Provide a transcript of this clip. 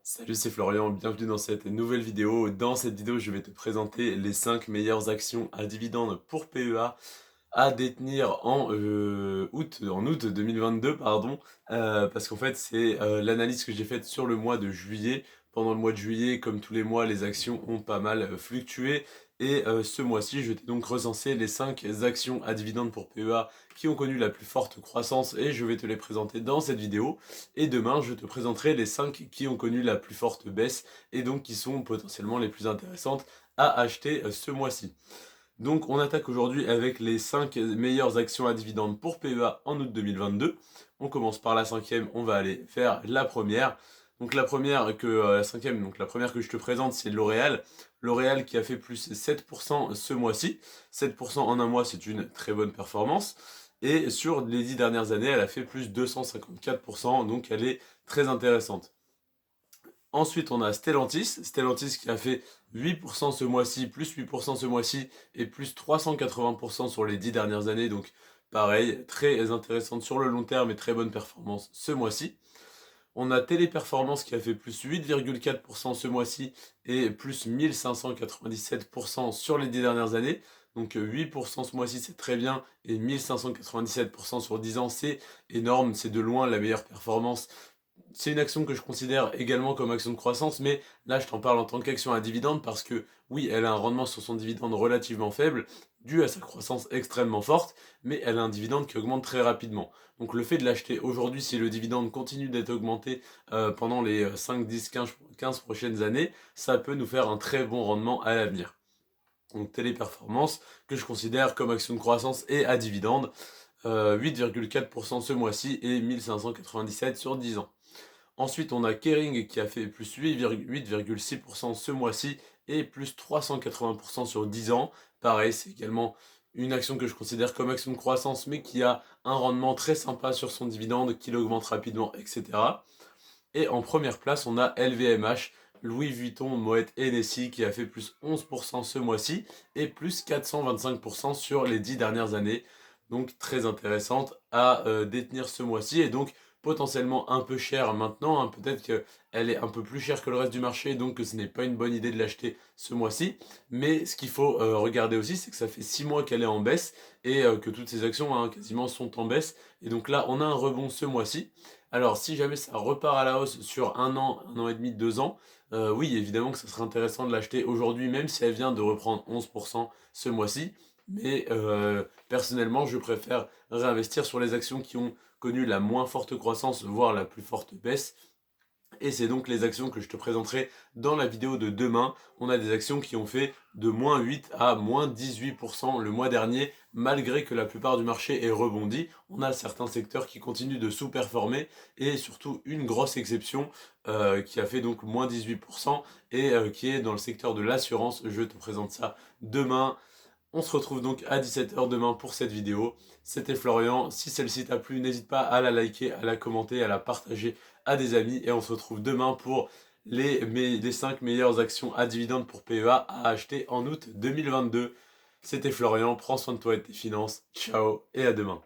Salut, c'est Florian, bienvenue dans cette nouvelle vidéo. Dans cette vidéo, je vais te présenter les 5 meilleures actions à dividendes pour PEA à détenir en août 2022, pardon, parce qu'en fait, c'est l'analyse que j'ai faite sur le mois de juillet. Pendant le mois de juillet, comme tous les mois, les actions ont pas mal fluctué. Et ce mois-ci, je t'ai donc recensé les 5 actions à dividendes pour PEA qui ont connu la plus forte croissance et je vais te les présenter dans cette vidéo. Et demain, je te présenterai les 5 qui ont connu la plus forte baisse et donc qui sont potentiellement les plus intéressantes à acheter ce mois-ci. Donc on attaque aujourd'hui avec les 5 meilleures actions à dividendes pour PEA en août 2022. On commence par la cinquième, on va aller faire la première. Donc la première que je te présente, c'est L'Oréal. L'Oréal qui a fait plus 7% ce mois-ci. 7% en un mois, c'est une très bonne performance. Et sur les 10 dernières années, elle a fait plus 254%, donc elle est très intéressante. Ensuite, on a Stellantis. Stellantis qui a fait 8% ce mois-ci, plus 8% ce mois-ci, et plus 380% sur les 10 dernières années. Donc, pareil, très intéressante sur le long terme et très bonne performance ce mois-ci. On a Téléperformance qui a fait plus 8,4% ce mois-ci et plus 1597% sur les 10 dernières années. Donc 8% ce mois-ci, c'est très bien, et 1597% sur 10 ans, c'est énorme. C'est de loin la meilleure performance. C'est une action que je considère également comme action de croissance, mais là je t'en parle en tant qu'action à dividende parce que oui, elle a un rendement sur son dividende relativement faible, dû à sa croissance extrêmement forte, mais elle a un dividende qui augmente très rapidement. Donc le fait de l'acheter aujourd'hui, si le dividende continue d'être augmenté pendant les 5, 10, 15 prochaines années, ça peut nous faire un très bon rendement à l'avenir. Donc Téléperformance, que je considère comme action de croissance et à dividende, 8,4% ce mois-ci et 1597 sur 10 ans. Ensuite, on a Kering qui a fait plus 8,6% ce mois-ci et plus 380% sur 10 ans. Pareil, c'est également une action que je considère comme action de croissance, mais qui a un rendement très sympa sur son dividende, qui l'augmente rapidement, etc. Et en première place, on a LVMH, Louis Vuitton, Moet Hennessy, qui a fait plus 11% ce mois-ci et plus 425% sur les 10 dernières années. Donc très intéressante à détenir ce mois-ci et donc potentiellement un peu chère maintenant, hein. Peut-être qu'elle est un peu plus chère que le reste du marché, donc que ce n'est pas une bonne idée de l'acheter ce mois-ci. Mais ce qu'il faut regarder aussi, c'est que ça fait 6 mois qu'elle est en baisse et que toutes ces actions hein, quasiment sont en baisse. Et donc là, on a un rebond ce mois-ci. Alors, si jamais ça repart à la hausse sur un an et demi, 2 ans, oui, évidemment que ça serait intéressant de l'acheter aujourd'hui, même si elle vient de reprendre 11% ce mois-ci. Mais personnellement, je préfère réinvestir sur les actions qui ont connu la moins forte croissance, voire la plus forte baisse. Et c'est donc les actions que je te présenterai dans la vidéo de demain. On a des actions qui ont fait de moins 8 à moins 18% le mois dernier, malgré que la plupart du marché ait rebondi. On a certains secteurs qui continuent de sous-performer et surtout une grosse exception qui a fait donc moins 18% et qui est dans le secteur de l'assurance. Je te présente ça demain. On se retrouve donc à 17h demain pour cette vidéo. C'était Florian. Si celle-ci t'a plu, n'hésite pas à la liker, à la commenter, à la partager à des amis. Et on se retrouve demain pour les 5 meilleures actions à dividendes pour PEA à acheter en août 2022. C'était Florian. Prends soin de toi et de tes finances. Ciao et à demain.